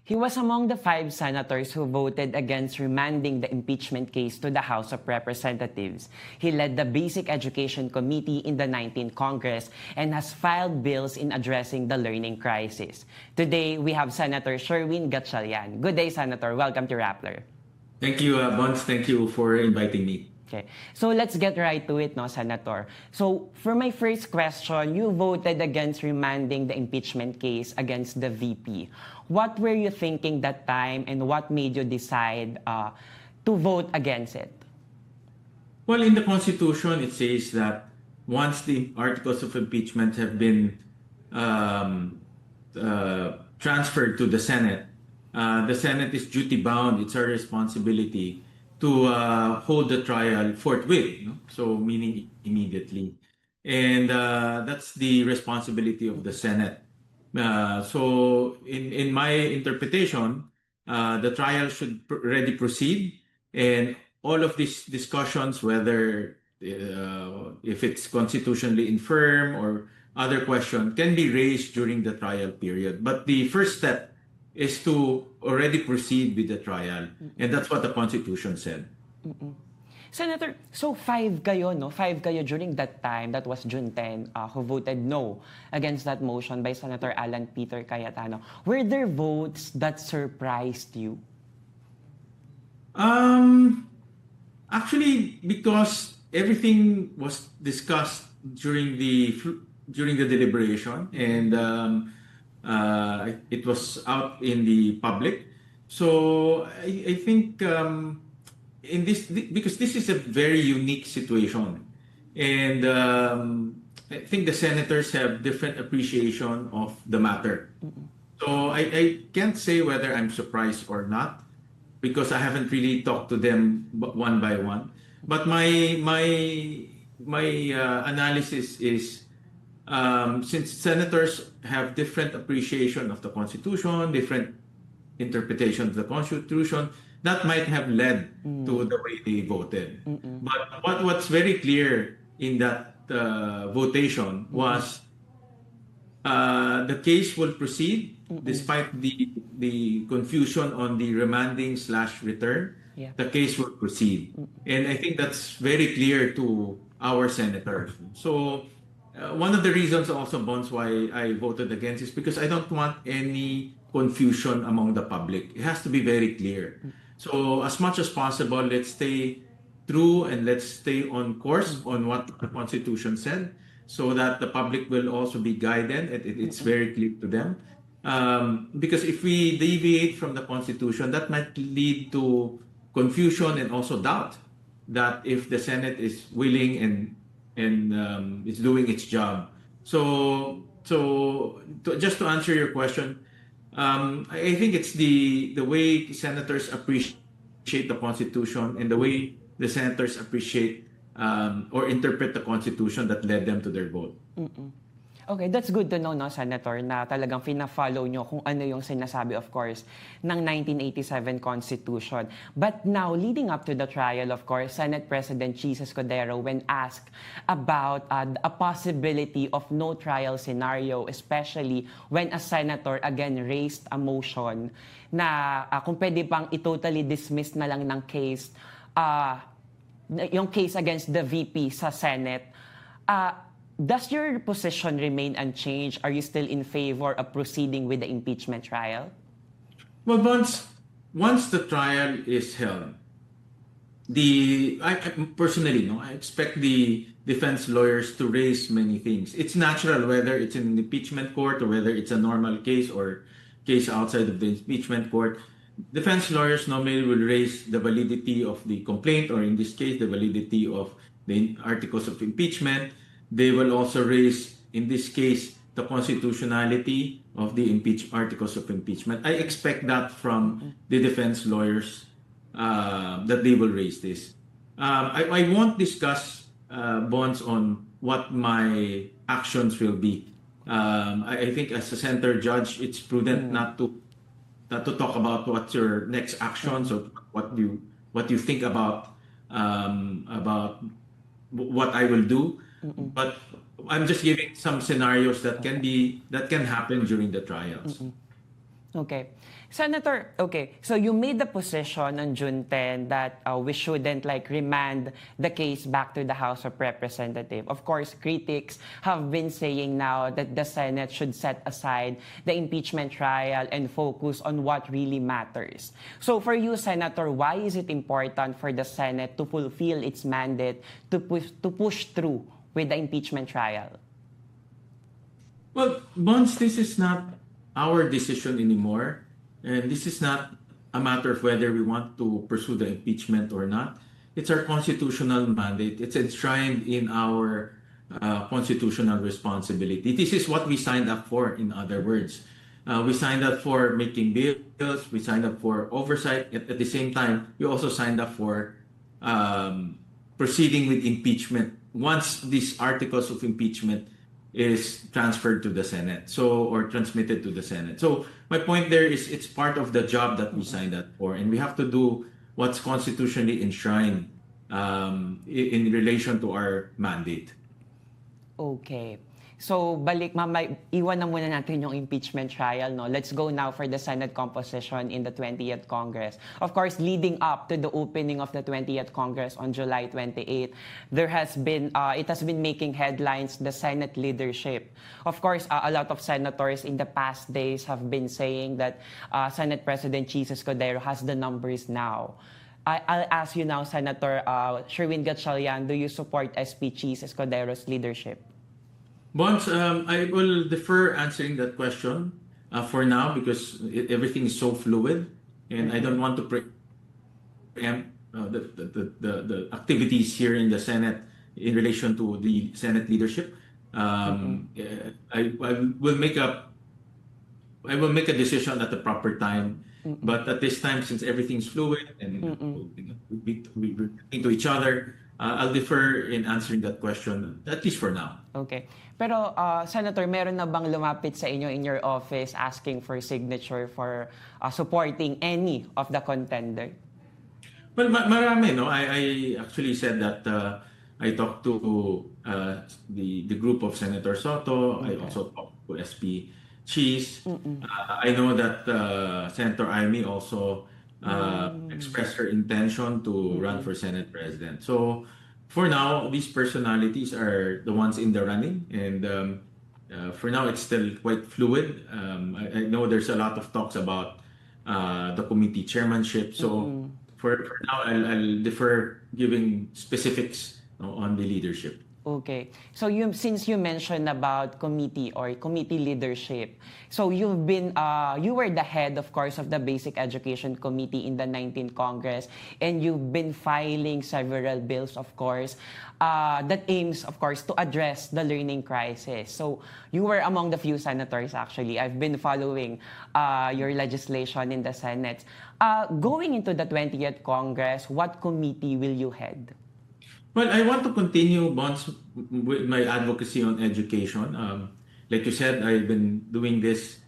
He was among the 5 senators who voted against remanding the impeachment case to the House of Representatives. He led the Basic Education Committee in the 19th Congress and has filed bills in addressing the learning crisis. Today, we have Senator Sherwin Gatchalian. Good day, Senator. Welcome to Rappler. Thank you, Bonz. Thank you for inviting me. Okay, so let's get right to it, no, Senator. So for my first question, you voted against remanding the impeachment case against the VP. What were you thinking that time, and what made you decide to vote against it? Well, in the Constitution, it says that once the articles of impeachment have been transferred to the Senate is duty-bound. It's our responsibility to hold the trial forthwith, so meaning immediately. And that's the responsibility of the Senate. So in my interpretation, the trial should already proceed, and all of these discussions, whether if it's constitutionally infirm or other question, can be raised during the trial period. But the first step is to already proceed with the trial. And that's what the Constitution said. Senator, so 5 kayo, no? 5 kayo during that time, that was June 10, who voted no against that motion by Senator Alan Peter Cayetano. Were there votes that surprised you? Actually, because everything was discussed during the deliberation, and it was out in the public. So I think in this, because this is a very unique situation, and I think the senators have different appreciation of the matter. So I can't say whether I'm surprised or not, because I haven't really talked to them one by one. But my analysis is, since senators have different appreciation of the Constitution, different interpretation of the Constitution, that might have led to the way they voted. But what's very clear in that votation was the case will proceed despite the confusion on the remanding/return. Yeah. The case will proceed, and I think that's very clear to our senators. So one of the reasons also, Bonz, why I voted against is because I don't want any confusion among the public. It has to be very clear. So as much as possible, let's stay true and let's stay on course on what the Constitution said, so that the public will also be guided. It's very clear to them. Because if we deviate from the Constitution, that might lead to confusion and also doubt that if the Senate is willing and is doing its job. So just to answer your question, I think it's the way senators appreciate the Constitution and the way the senators appreciate or interpret the Constitution that led them to their vote. Okay, that's good to know, no, Senator, na talagang fina-follow nyo kung ano yung sinasabi, of course, ng 1987 Constitution. But now, leading up to the trial, of course, Senate President Jesus Cordero, when asked about a possibility of no trial scenario, especially when a senator again raised a motion na kung pwede pang i-totally dismiss na lang ng case, yung case against the VP sa Senate, does your position remain unchanged? Are you still in favor of proceeding with the impeachment trial? Well, once the trial is held, I personally, I expect the defense lawyers to raise many things. It's natural, whether it's in an impeachment court or whether it's a normal case or case outside of the impeachment court. Defense lawyers normally will raise the validity of the complaint, or in this case, the validity of the articles of impeachment. They will also raise, in this case, the constitutionality of the articles of impeachment. I expect that from the defense lawyers, that they will raise this. I won't discuss, Bonz, on what my actions will be. I think as a center judge, it's prudent not to talk about what's your next actions or what you think about what I will do. But I'm just giving some scenarios that can happen during the trials. Okay. Senator, okay, so you made the position on June 10 that we shouldn't like remand the case back to the House of Representatives. Of course, critics have been saying now that the Senate should set aside the impeachment trial and focus on what really matters. So for you, Senator, why is it important for the Senate to fulfill its mandate to push through with the impeachment trial? Well, Bonds, this is not our decision anymore. And this is not a matter of whether we want to pursue the impeachment or not. It's our constitutional mandate. It's enshrined in our constitutional responsibility. This is what we signed up for, in other words. We signed up for making bills. We signed up for oversight. At the same time, we also signed up for proceeding with impeachment once these articles of impeachment is transferred to the Senate, or transmitted to the Senate. So my point there is it's part of the job that we signed up for, and we have to do what's constitutionally enshrined in relation to our mandate. Okay. So, iwan na muna natin yung impeachment trial, no? Let's go now for the Senate composition in the 20th Congress. Of course, leading up to the opening of the 20th Congress on July 28, it has been making headlines, the Senate leadership. Of course, a lot of senators in the past days have been saying that Senate President Chis Escudero has the numbers now. I'll ask you now, Senator Sherwin Gatchalian, do you support SP Chis Escudero's leadership? Bonds, I will defer answering that question for now because everything is so fluid, and I don't want to preempt the activities here in the Senate in relation to the Senate leadership. I will make a decision at the proper time. But at this time, since everything's fluid and we're talking to each other, I'll defer in answering that question, at least for now. Okay. Pero, Senator, meron na bang lumapit sa inyo in your office asking for signature for supporting any of the contender? Well, marami, no? I actually said that I talked to the group of Senator Soto. Okay. I also talked to SP Chis. I know that Senator Amy also expressed her intention to run for Senate President. So for now, these personalities are the ones in the running, and for now, it's still quite fluid. I know there's a lot of talks about the committee chairmanship. So for now, I'll defer giving specifics on the leadership. Okay. So since you mentioned about committee leadership, so you were the head, of course, of the Basic Education Committee in the 19th Congress, and you've been filing several bills, of course, that aims, of course, to address the learning crisis. So you were among the few senators, actually. I've been following your legislation in the Senate. Going into the 20th Congress, what committee will you head? Well, I want to continue, Bonds, with my advocacy on education. Like you said, I've been doing this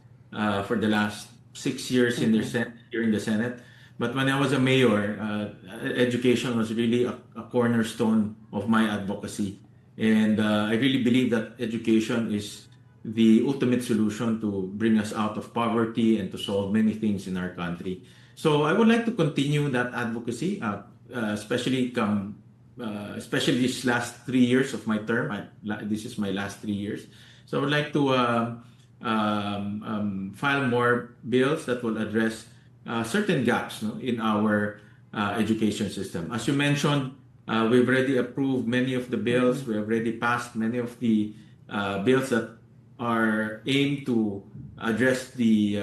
for the last 6 years in here in the Senate. But when I was a mayor, education was really a cornerstone of my advocacy. And I really believe that education is the ultimate solution to bring us out of poverty and to solve many things in our country. So I would like to continue that advocacy, especially these last 3 years of my term. This is my last 3 years. So I would like to file more bills that will address certain gaps, in our education system. As you mentioned, we've already approved many of the bills. We have already passed many of the bills that are aimed to address the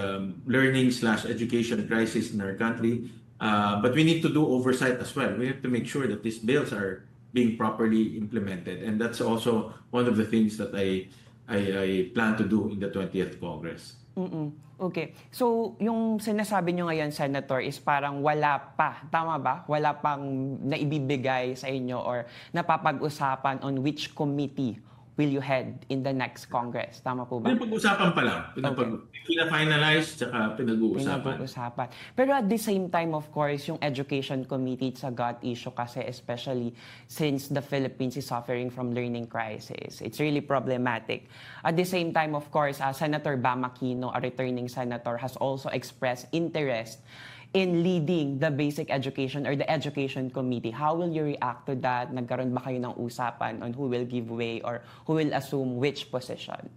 learning/education crisis in our country. But we need to do oversight as well. We have to make sure that these bills are being properly implemented. And that's also one of the things that I plan to do in the 20th Congress. Okay. So, yung sinasabi nyo ngayon, Senator, is parang wala pa. Tama ba? Wala pang naibibigay sa inyo or napapag-usapan on which committee will you head in the next Congress? Tama po ba? Pinapag-usapan pa lang. Pina-finalize, tsaka pinag-uusapan. Pinag-uusapan. Pero at the same time, of course, yung Education Committee, it's a gut issue kasi especially since the Philippines is suffering from learning crisis. It's really problematic. At the same time, of course, Senator Bam Aquino, a returning senator, has also expressed interest in leading the basic education or the education committee. How will you react to that? Nagkaroon ba kayo ng usapan on who will give way or who will assume which position?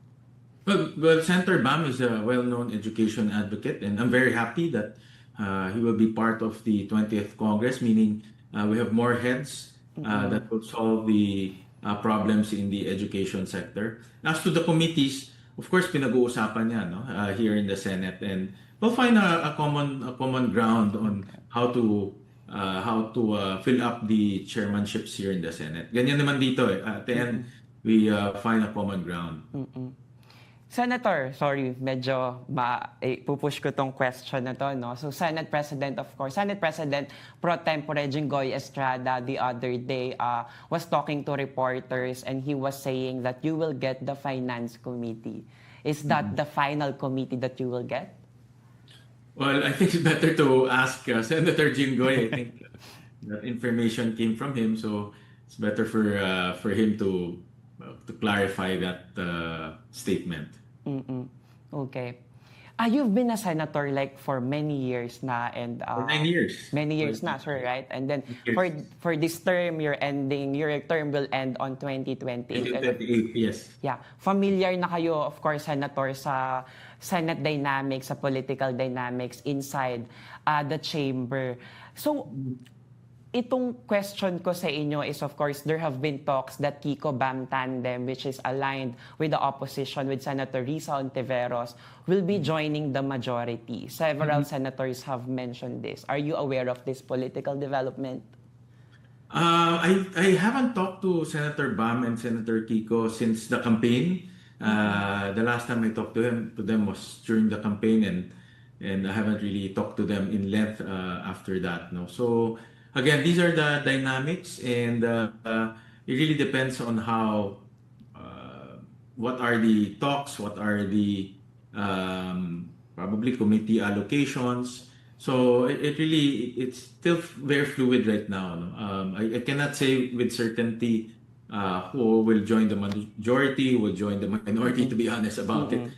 Well, Senator Bam is a well-known education advocate, and I'm very happy that he will be part of the 20th Congress, meaning we have more heads that will solve the problems in the education sector. As to the committees, of course, pinag-uusapan yan, no? Here in the Senate, and we'll find a common ground on how to fill up the chairmanships here in the Senate. Ganyan naman dito eh. At the end, we find a common ground. Senator, sorry, medyo pupush ko tong question na to, no? So Senate President, of course, Senate President Pro Tempore Jinggoy Estrada the other day was talking to reporters and he was saying that you will get the Finance Committee. Is that the final committee that you will get? Well, I think it's better to ask Senator Jinggoy. I think that information came from him, so it's better for him to clarify that statement. Okay. You've been a senator like for many years na, and For 9 years. Many years na, sir, right? And then for this term, your term will end on 2020. 2028, yes. Yeah. Familiar na kayo, of course, Senator, sa Senate dynamics, sa political dynamics inside the chamber. So, itong question ko sa inyo is, of course, there have been talks that Kiko-Bam tandem, which is aligned with the opposition, with Senator Risa Ontiveros, will be joining the majority. Several senators have mentioned this. Are you aware of this political development? I haven't talked to Senator Bam and Senator Kiko since the campaign. The last time I talked to them was during the campaign, and I haven't really talked to them in length after that. No, so again, these are the dynamics, and it really depends on how what are the talks, what are the probably committee allocations. So it's still very fluid right now. No? I cannot say with certainty who will join the majority, who will join the minority, to be honest about it.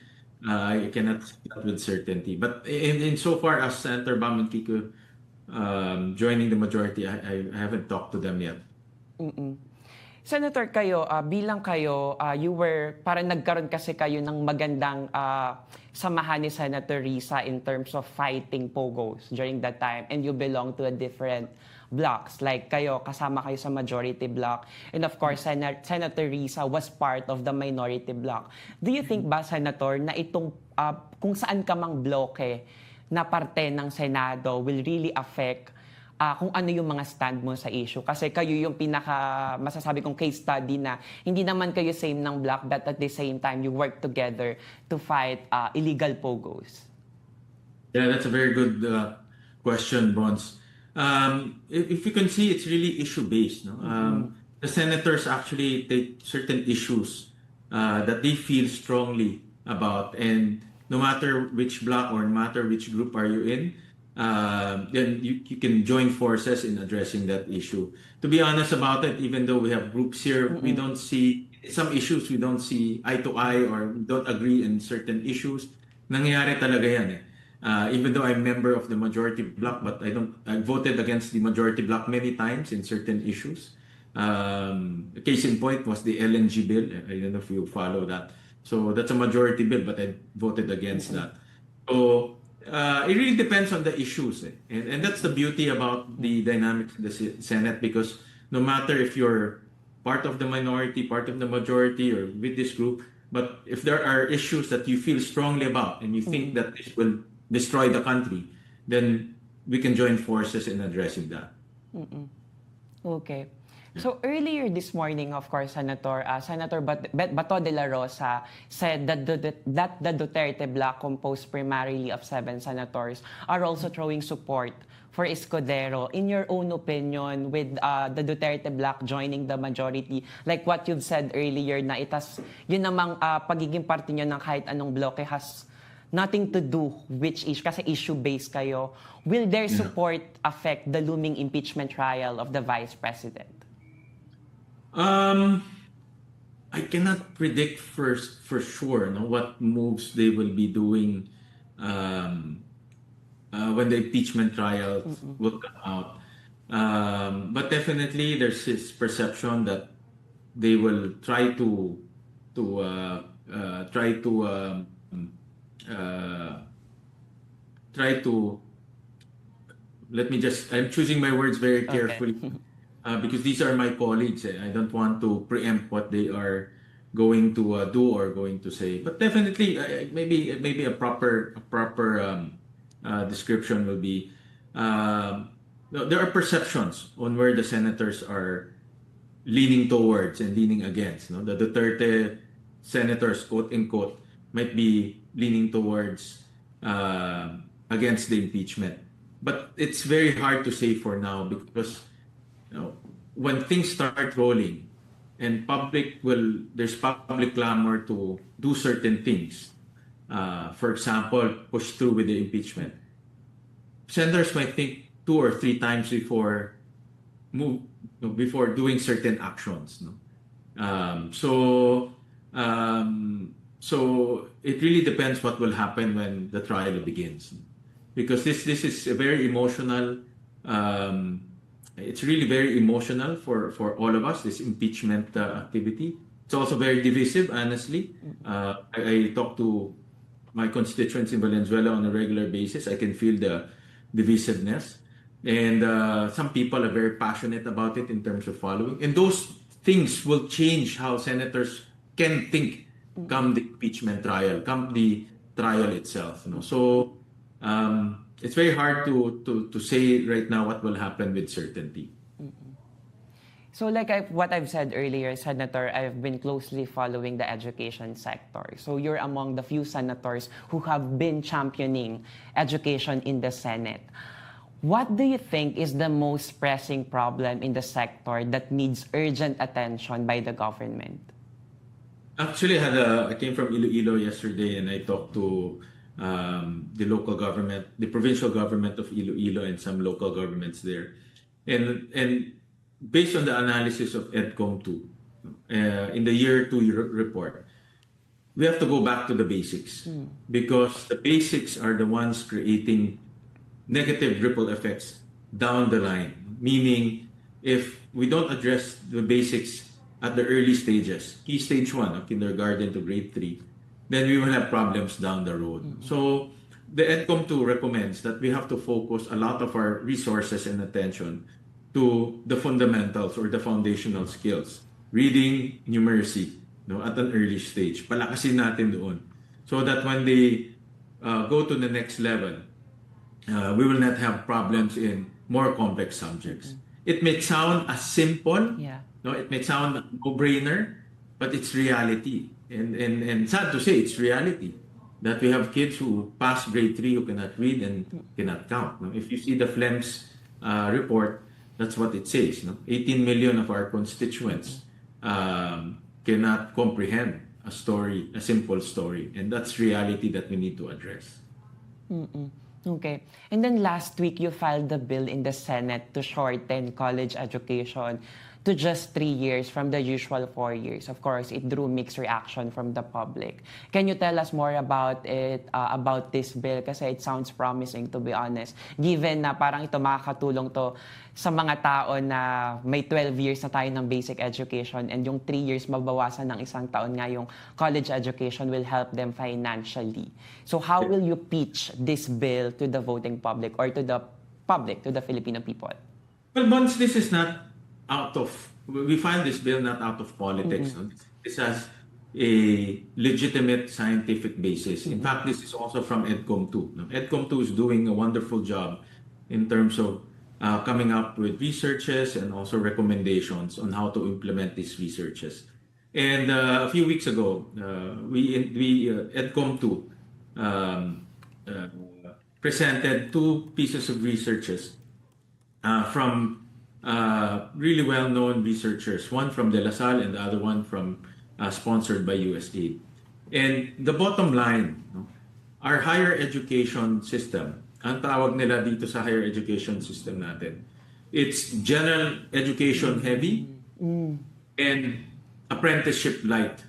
I cannot say that with certainty. But in so far as Senator Bam and Kiko joining the majority, I haven't talked to them yet. Senator, kayo, bilang kayo, parang nagkaroon kasi kayo ng magandang samahan ni Senator Risa in terms of fighting pogos during that time, and you belong to a different blocks. Like kayo, kasama kayo sa majority block. And of course, Senator Risa was part of the minority block. Do you think ba, Senator, na itong kung saan ka mang bloke na parte ng Senado will really affect kung ano yung mga stand mo sa issue? Kasi kayo yung masasabi kong case study na hindi naman kayo same ng block, but at the same time, you work together to fight illegal pogos. Yeah, that's a very good question, Bonz. If you can see, it's really issue-based. No? The senators actually take certain issues that they feel strongly about, and no matter which block or no matter which group are you in, then you can join forces in addressing that issue. To be honest about it, even though we have groups here, we don't see some issues, we don't see eye to eye, or we don't agree in certain issues. Nangyayari talaga yan eh. Even though I'm a member of the majority bloc, but I voted against the majority bloc many times in certain issues. A case in point was the LNG bill. I don't know if you follow that. So that's a majority bill, but I voted against that. So it really depends on the issues. And that's the beauty about the dynamics of the Senate, because no matter if you're part of the minority, part of the majority, or with this group, but if there are issues that you feel strongly about and you think that this will destroy the country, then we can join forces in addressing that. Okay. So earlier this morning, of course, Senator Bato de la Rosa said that the Duterte bloc, composed primarily of 7 senators, are also throwing support for Escudero. In your own opinion, with the Duterte bloc joining the majority, like what you've said earlier, na yun namang pagiging parte nyo ng kahit anong bloke has nothing to do which issue, kasi issue-based kayo. Will their support affect the looming impeachment trial of the Vice President? I cannot predict for sure what moves they will be doing when the impeachment trial will come out. But definitely there's this perception that they will try to I'm choosing my words very carefully. Okay. Because these are my colleagues. I don't want to preempt what they are going to do or going to say. But definitely, maybe a proper description will be there are perceptions on where the senators are leaning towards and leaning against. The Duterte senators, quote unquote, might be leaning towards against the impeachment. But it's very hard to say for now because when things start rolling and there's public clamor to do certain things, for example, push through with the impeachment, senators might think 2 or 3 times before doing certain actions. So it really depends what will happen when the trial begins, because this is a very emotional. It's really very emotional for all of us, this impeachment activity. It's also very divisive, honestly. I talk to my constituents in Valenzuela on a regular basis. I can feel the divisiveness. And some people are very passionate about it in terms of following. And those things will change how senators can think come the impeachment trial, come the trial itself. So it's very hard to say right now what will happen with certainty. So like what I've said earlier, Senator, I've been closely following the education sector. So you're among the few senators who have been championing education in the Senate. What do you think is the most pressing problem in the sector that needs urgent attention by the government? Actually, I came from Iloilo yesterday and I talked to the local government, the provincial government of Iloilo and some local governments there. And based on the analysis of EDCOM2, in the year 2 report, we have to go back to the basics because the basics are the ones creating negative ripple effects down the line. Meaning, if we don't address the basics at the early stages, key stage 1, kindergarten to grade 3, then we will have problems down the road. So the EDCOM2 recommends that we have to focus a lot of our resources and attention to the fundamentals or the foundational skills. Reading, numeracy, at an early stage. Palakasin natin doon. So that when they go to the next level, we will not have problems in more complex subjects. It may sound as simple, it may sound a no-brainer, but it's reality. And sad to say, it's reality that we have kids who pass grade 3 who cannot read and cannot count. If you see the FLEMS report, that's what it says. 18 million of our constituents cannot comprehend a simple story. And that's reality that we need to address. Okay. And then last week, you filed the bill in the Senate to shorten college education to just 3 years from the usual 4 years. Of course, it drew mixed reaction from the public. Can you tell us more about it, about this bill? Kasi it sounds promising, to be honest. Given na parang ito makakatulong to sa mga tao na may 12 years na tayo ng basic education and yung 3 years mabawasan ng isang taon nga yung college education will help them financially. So how will you pitch this bill to the voting public or to the public, to the Filipino people? Well, Bonz, this is not we find this bill not out of politics. This has a legitimate scientific basis. In fact, this is also from EDCOM2. EDCOM2 is doing a wonderful job in terms of coming up with researches and also recommendations on how to implement these researches. And a few weeks ago, we EDCOM 2 um, uh, presented two pieces of researches from really well-known researchers, one from De La Salle and the other one from sponsored by USAID. And the bottom line, no, our higher education system, ang tawag nila dito sa higher education system natin, it's general education heavy and apprenticeship light.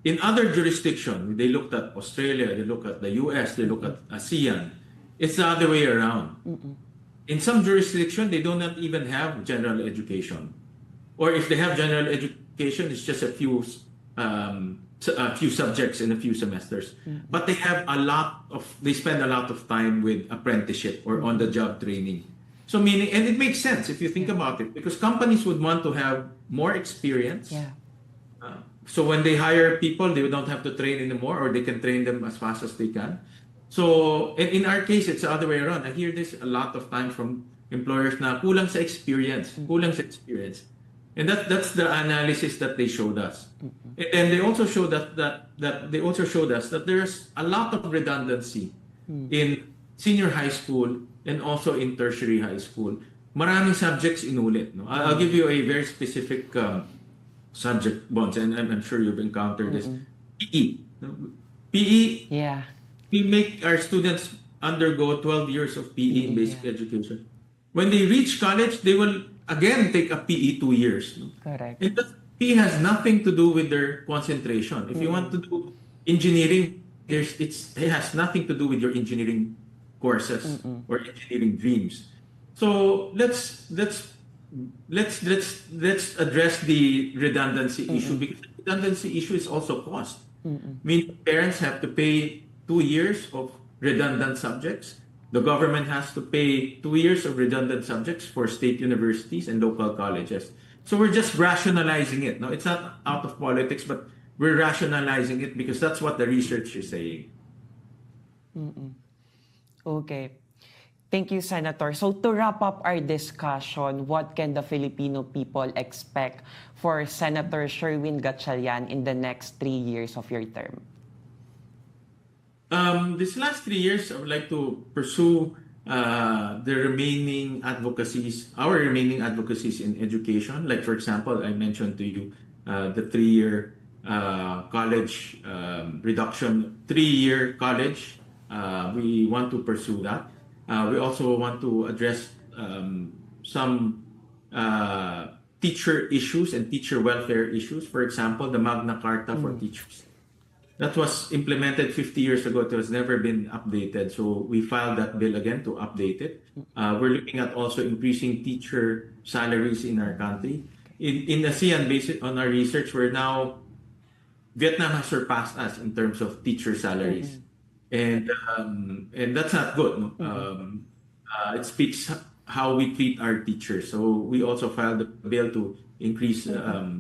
In other jurisdictions, they looked at Australia, they look at the US, they look at ASEAN. It's the other way around. In some jurisdictions, they do not even have general education. Or if they have general education, it's just a few subjects in a few semesters. But they have they spend a lot of time with apprenticeship or on-the-job training. So meaning, and it makes sense if you think about it, because companies would want to have more experience. Yeah. So when they hire people, they don't have to train anymore, or they can train them as fast as they can. So in our case, it's the other way around. I hear this a lot of times from employers na kulang sa experience. And that's the analysis that they showed us. And they also showed us that there's a lot of redundancy in senior high school and also in tertiary high school. Maraming subjects inulit. No? I'll give you a very specific subject, Bonz, and I'm sure you've encountered this. PE. PE, Yeah. we make our students undergo 12 years of PE in basic education. When they reach college, they will again take a PE 2 years. No? Correct. And that PE has nothing to do with their concentration. If you want to do engineering, it has nothing to do with your engineering courses or engineering dreams. So let's address the redundancy issue, because the redundancy issue is also cost. Means parents have to pay 2 years of redundant subjects. The government has to pay 2 years of redundant subjects for state universities and local colleges. So we're just rationalizing it. No, it's not out of politics, but we're rationalizing it because that's what the research is saying. Okay. Thank you, Senator. So to wrap up our discussion, what can the Filipino people expect for Senator Sherwin Gatchalian in the next 3 years of your term? These last 3 years, I would like to pursue our remaining advocacies in education. Like, for example, I mentioned to you the 3-year college reduction, 3-year college. We want to pursue that. We also want to address some teacher issues and teacher welfare issues. For example, the Magna Carta for teachers. That was implemented 50 years ago. It has never been updated. So we filed that bill again to update it. We're looking at also increasing teacher salaries in our country. In ASEAN, based on our research, Vietnam has surpassed us in terms of teacher salaries. And that's not good. No? It speaks how we treat our teachers. So we also filed a bill to increase the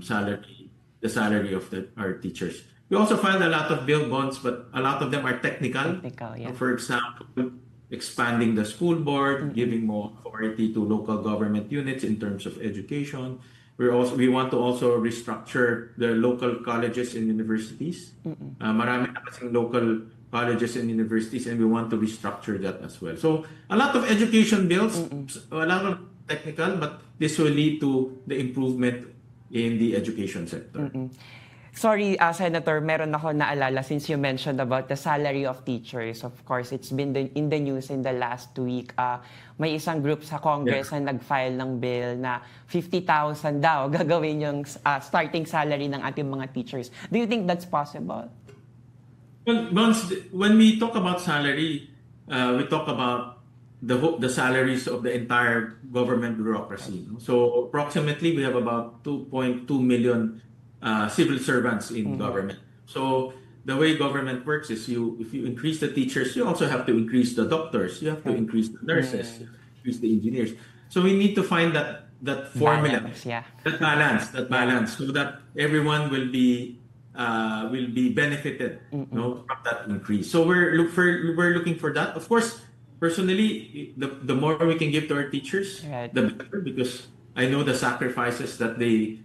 salary of our teachers. We also filed a lot of bill bonds, but a lot of them are technical. Yeah. For example, expanding the school board, giving more authority to local government units in terms of education. We want to also restructure the local colleges and universities. Marami na kasing local colleges and universities, and we want to restructure that as well. So a lot of education bills, a lot of technical, but this will lead to the improvement in the education sector. Sorry, Senator, meron ako naalala since you mentioned about the salary of teachers. Of course, it's been in the news in the last week. May isang group sa Congress na nag-file ng bill na 50,000 daw gagawin yung starting salary ng ating mga teachers. Do you think that's possible? Well, Bonz, when we talk about salary, we talk about the salaries of the entire government bureaucracy. No? So approximately, we have about 2.2 million civil servants in government. So the way government works is if you increase the teachers, you also have to increase the doctors, you have to increase the nurses, you have to increase the engineers. So we need to find that formula, that balance, so that everyone will be benefited from that increase. So we're looking for that. Of course, personally, the more we can give to our teachers, Right. the better, because I know the sacrifices that they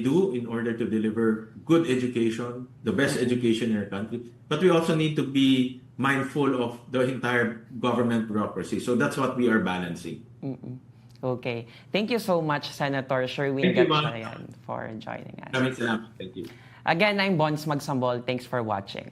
do in order to deliver good education, the best education in our country. But we also need to be mindful of the entire government bureaucracy. So that's what we are balancing. Okay. Thank you so much, Senator Sherwin Thank you, ma'am. Gatchalian, for joining us. Maraming salamat. Thank you. Again, I'm Bonz Magsambol. Thanks for watching.